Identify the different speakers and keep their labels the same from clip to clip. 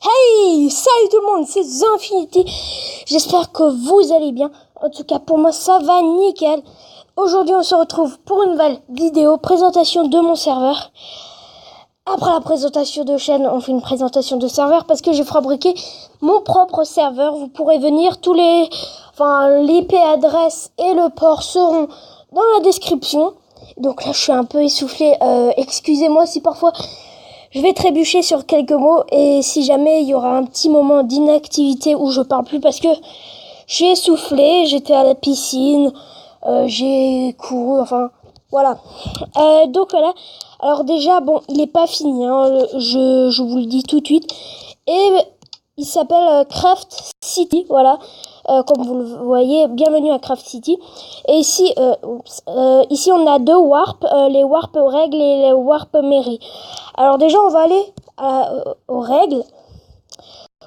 Speaker 1: Hey, salut tout le monde, c'est The Infinity. J'espère que vous allez bien. En tout cas, pour moi, ça va nickel. Aujourd'hui, on se retrouve pour une nouvelle vidéo, présentation de mon serveur. Après la présentation de chaîne, on fait une présentation de serveur parce que j'ai fabriqué mon propre serveur. Vous pourrez venir, l'IP adresse et le port seront dans la description. Donc là, je suis un peu essoufflé. Excusez-moi si parfois je vais trébucher sur quelques mots et si jamais il y aura un petit moment d'inactivité où je parle plus parce que j'ai essoufflé, j'étais à la piscine, j'ai couru, voilà. Donc voilà. Alors déjà, bon, il n'est pas fini, hein, je vous le dis tout de suite. Et il s'appelle Craft City, voilà. Comme vous le voyez, bienvenue à Craft City. Et ici, ici on a deux warps, les warp règles et les warp mairie. Alors déjà, on va aller aux règles.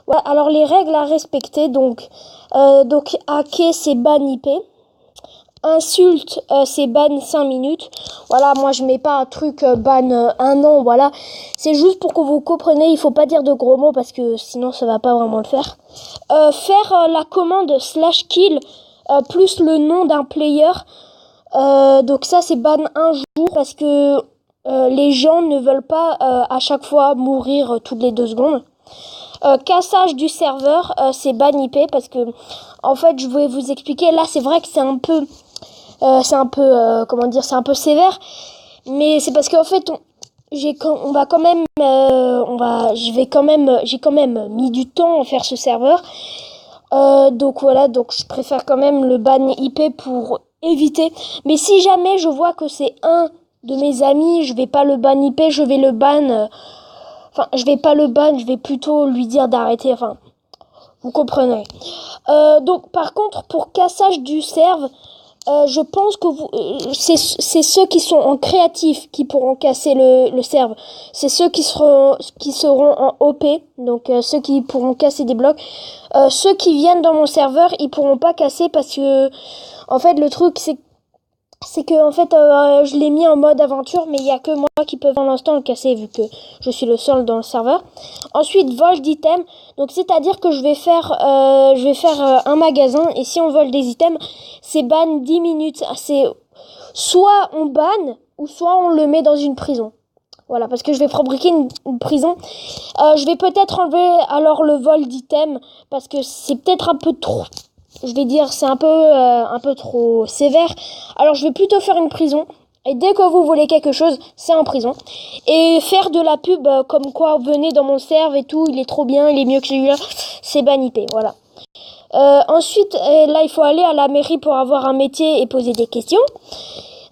Speaker 1: Voilà, alors les règles à respecter, donc hacker c'est ban IP. Insulte, c'est ban 5 minutes. Voilà, moi je mets pas un truc ban 1 an, voilà. C'est juste pour que vous compreniez, il faut pas dire de gros mots parce que sinon ça va pas vraiment le faire. Faire la commande /kill plus le nom d'un player. Donc ça c'est ban un jour parce que les gens ne veulent pas à chaque fois mourir toutes les 2 secondes. Cassage du serveur, c'est ban IP parce que en fait je vais vous expliquer. Là c'est vrai que c'est un peu c'est un peu sévère, mais c'est parce qu'en fait j'ai quand même mis du temps à faire ce serveur. Donc voilà, donc je préfère quand même le ban IP pour éviter. Mais si jamais je vois que c'est un de mes amis, je vais pas le ban IP, je vais le ban. Je vais pas le ban, je vais plutôt lui dire d'arrêter. Enfin, vous comprenez. Donc par contre, pour cassage du serve, je pense que c'est ceux qui sont en créatif qui pourront casser le serve. C'est ceux qui seront en OP, donc ceux qui pourront casser des blocs. Ceux qui viennent dans mon serveur, ils pourront pas casser parce que en fait le truc c'est que en fait je l'ai mis en mode aventure, mais il y a que moi qui peux pour l'instant le casser vu que je suis le seul dans le serveur. Ensuite vol d'items, donc c'est à dire que je vais faire un magasin et si on vole des items c'est ban 10 minutes. C'est soit on banne ou soit on le met dans une prison. Voilà, parce que je vais fabriquer une prison. Je vais peut-être enlever alors le vol d'items parce que c'est peut-être un peu trop. Je vais dire c'est un peu trop sévère. Alors je vais plutôt faire une prison. Et dès que vous voulez quelque chose, c'est en prison. Et faire de la pub comme quoi venez dans mon serve et tout, il est trop bien, il est mieux que celui-là, c'est ban IP, voilà. Ensuite, là il faut aller à la mairie pour avoir un métier et poser des questions.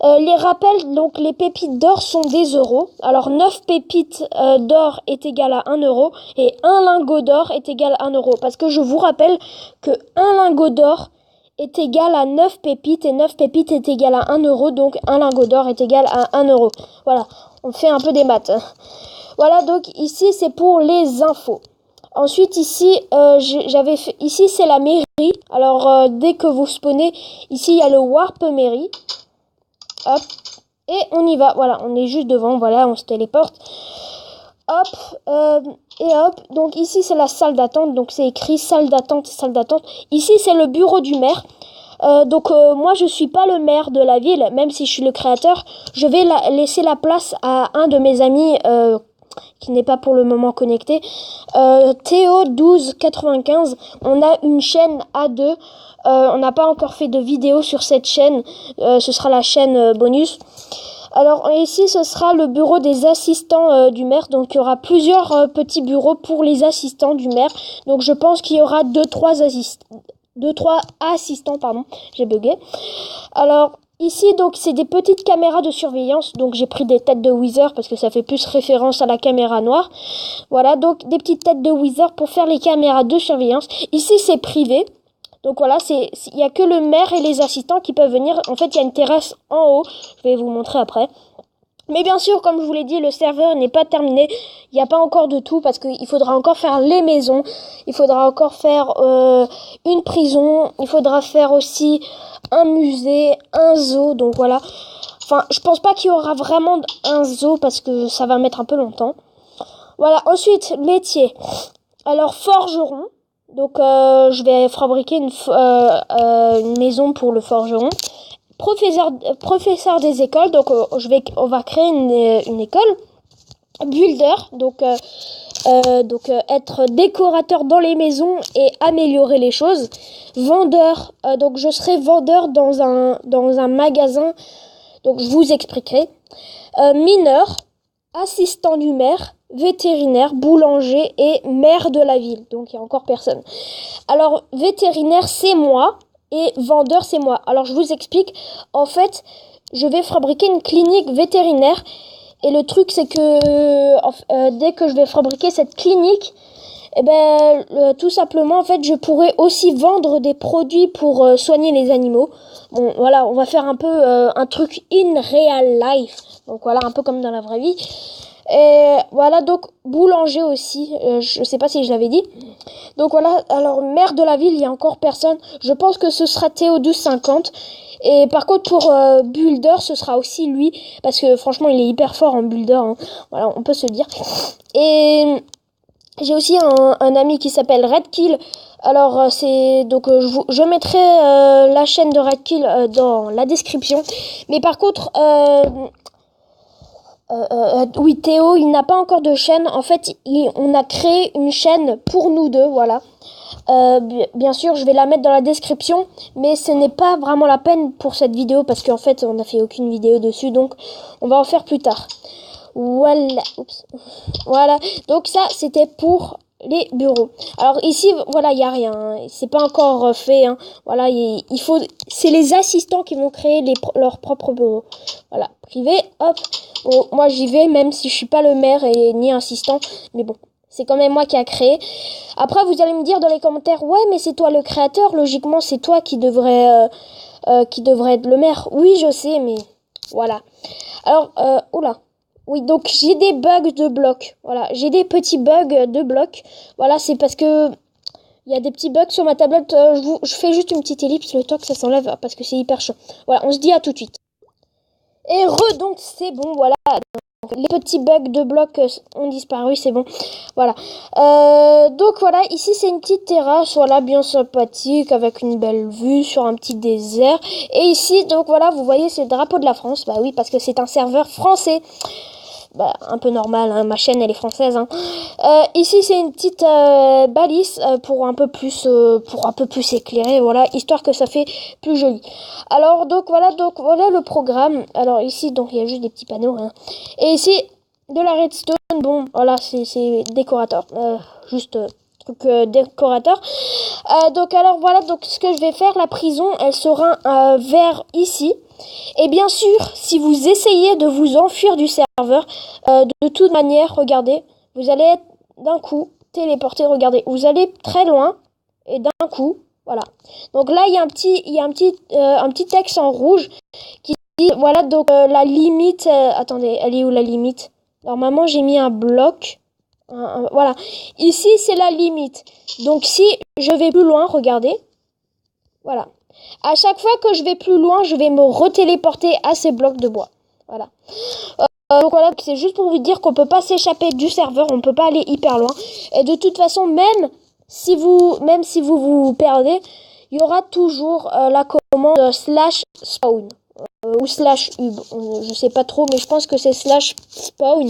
Speaker 1: Les rappels, donc les pépites d'or sont des euros. Alors 9 pépites d'or est égal à 1 euro et un lingot d'or est égal à 1 euro. Parce que je vous rappelle que un lingot d'or est égal à 9 pépites et 9 pépites est égal à 1 euro. Donc un lingot d'or est égal à 1 euro. Voilà, on fait un peu des maths. Voilà, donc ici c'est pour les infos. Ensuite ici, ici c'est la mairie. Alors dès que vous spawnez, ici il y a le warp mairie. Hop, et on y va, voilà, on est juste devant, voilà, on se téléporte. Hop, et hop, donc ici c'est la salle d'attente, donc c'est écrit salle d'attente. Ici c'est le bureau du maire. Moi je suis pas le maire de la ville, même si je suis le créateur. Je vais laisser la place à un de mes amis qui n'est pas pour le moment connecté. Théo1295, on a une chaîne A2. On n'a pas encore fait de vidéo sur cette chaîne. Ce sera la chaîne bonus. Alors ici, ce sera le bureau des assistants du maire. Donc il y aura plusieurs petits bureaux pour les assistants du maire. Donc je pense qu'il y aura 2-3 assistants, pardon. J'ai bugué. Alors ici, donc c'est des petites caméras de surveillance. Donc j'ai pris des têtes de Wither parce que ça fait plus référence à la caméra noire. Voilà, donc des petites têtes de Wither pour faire les caméras de surveillance. Ici, c'est privé. Donc voilà, il y a que le maire et les assistants qui peuvent venir. En fait, il y a une terrasse en haut. Je vais vous montrer après. Mais bien sûr, comme je vous l'ai dit, le serveur n'est pas terminé. Il n'y a pas encore de tout parce qu'il faudra encore faire les maisons. Il faudra encore faire une prison. Il faudra faire aussi un musée, un zoo. Donc voilà. Enfin, je pense pas qu'il y aura vraiment un zoo parce que ça va mettre un peu longtemps. Voilà, ensuite, métier. Alors, forgeron. Donc, je vais fabriquer une maison pour le forgeron. Professeur des écoles. Donc, on va créer une école. Builder. Donc, être décorateur dans les maisons et améliorer les choses. Vendeur. Donc, je serai vendeur dans un magasin. Donc, je vous expliquerai. Mineur. Assistant du maire, vétérinaire, boulanger et maire de la ville. Donc, il n'y a encore personne. Alors, vétérinaire, c'est moi et vendeur, c'est moi. Alors, je vous explique. En fait, je vais fabriquer une clinique vétérinaire. Et le truc, c'est que dès que je vais fabriquer cette clinique, tout simplement, en fait, je pourrais aussi vendre des produits pour soigner les animaux. Bon, voilà, on va faire un peu un truc in real life. Donc voilà, un peu comme dans la vraie vie. Et voilà, donc boulanger aussi, je sais pas si je l'avais dit. Donc voilà, alors maire de la ville, il y a encore personne. Je pense que ce sera Théo1250. Et par contre pour Builder, ce sera aussi lui. Parce que franchement, il est hyper fort en Builder. Hein. Voilà, on peut se le dire. Et j'ai aussi un ami qui s'appelle Redkill. Alors je mettrai la chaîne de Redkill dans la description. Mais par contre... oui, Théo, il n'a pas encore de chaîne. En fait, on a créé une chaîne pour nous deux, voilà. Bien sûr, je vais la mettre dans la description, mais ce n'est pas vraiment la peine pour cette vidéo parce qu'en fait, on n'a fait aucune vidéo dessus, donc on va en faire plus tard. Voilà, oups. Voilà. Donc ça, c'était pour les bureaux. Alors ici, voilà, il y a rien. Hein. C'est pas encore fait. Hein. Voilà, c'est les assistants qui vont créer leurs propres bureaux. Voilà, privé. Hop. Bon, moi j'y vais, même si je suis pas le maire et ni assistant. Mais bon, c'est quand même moi qui a créé. Après, vous allez me dire dans les commentaires, ouais, mais c'est toi le créateur. Logiquement, c'est toi qui devrait être le maire. Oui, je sais, mais voilà. Alors, oula. Oui, donc j'ai des bugs de blocs. Voilà, j'ai des petits bugs de blocs. Voilà, c'est parce que il y a des petits bugs sur ma tablette. Je fais juste une petite ellipse le temps que ça s'enlève parce que c'est hyper chaud. Voilà, on se dit à tout de suite. Et donc c'est bon, voilà. Donc, les petits bugs de blocs ont disparu, c'est bon. Voilà. Donc voilà, ici c'est une petite terrasse, voilà, bien sympathique, avec une belle vue sur un petit désert. Et ici, donc voilà, vous voyez, c'est le drapeau de la France. Bah oui, parce que c'est un serveur français. Bah, un peu normal, hein, ma chaîne elle est française. Hein. Ici c'est une petite balise pour un peu plus éclairer, voilà, histoire que ça fait plus joli. Alors donc voilà le programme. Alors ici donc il y a juste des petits panneaux. Hein. Et ici de la redstone, bon voilà c'est décorateur, juste truc décorateur. Donc alors voilà donc ce que je vais faire, la prison elle sera vers ici. Et bien sûr, si vous essayez de vous enfuir du serveur, de toute manière, regardez, vous allez être d'un coup téléporté, regardez, vous allez très loin, et d'un coup, voilà. Donc là, il y a un petit texte en rouge qui dit, voilà, donc la limite, attendez, elle est où la limite? Normalement, j'ai mis un bloc, voilà. Ici, c'est la limite. Donc si je vais plus loin, regardez, voilà. À chaque fois que je vais plus loin, je vais me retéléporter à ces blocs de bois. Voilà. Donc voilà, c'est juste pour vous dire qu'on peut pas s'échapper du serveur, on peut pas aller hyper loin. Et de toute façon, même si vous vous perdez, il y aura toujours la commande /spawn ou /hub. Je sais pas trop, mais je pense que c'est /spawn.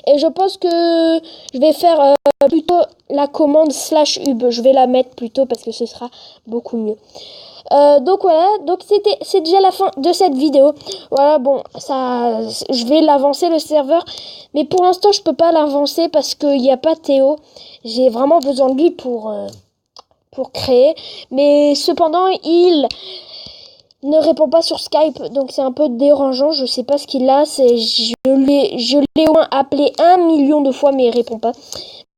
Speaker 1: Et je pense que je vais faire plutôt la commande /hub. Je vais la mettre plutôt parce que ce sera beaucoup mieux. Donc voilà, donc c'est déjà la fin de cette vidéo. Voilà, bon, je vais l'avancer le serveur, mais pour l'instant je peux pas l'avancer parce qu'il n'y a pas Théo. J'ai vraiment besoin de lui pour créer, mais cependant il ne répond pas sur Skype, donc c'est un peu dérangeant. Je sais pas ce qu'il a. Je l'ai au moins appelé 1 million de fois, mais il répond pas.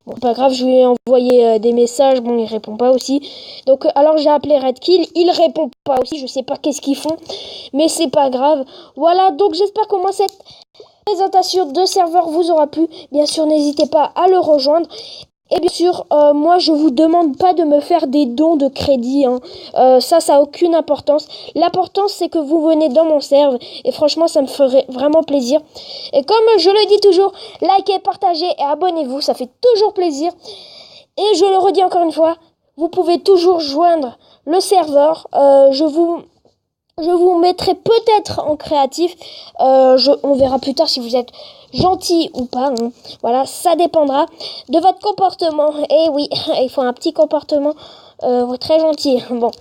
Speaker 1: Bon, pas grave, je lui ai envoyé des messages, bon, il répond pas aussi. Donc, alors j'ai appelé Redkill, il répond pas aussi, je sais pas qu'est-ce qu'ils font, mais c'est pas grave. Voilà, donc j'espère que moi cette présentation de serveur vous aura plu. Bien sûr, n'hésitez pas à le rejoindre. Et bien sûr, moi je vous demande pas de me faire des dons de crédit, hein. Ça a aucune importance. L'important c'est que vous venez dans mon serve et franchement ça me ferait vraiment plaisir. Et comme je le dis toujours, likez, partagez et abonnez-vous, ça fait toujours plaisir. Et je le redis encore une fois, vous pouvez toujours joindre le serveur. Je vous mettrai peut-être en créatif. On verra plus tard si vous êtes gentil ou pas. Hein. Voilà, ça dépendra de votre comportement. Et oui, il faut un petit comportement très gentil. Bon,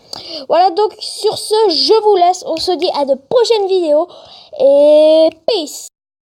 Speaker 1: voilà, donc sur ce, je vous laisse. On se dit à de prochaines vidéos. Et peace!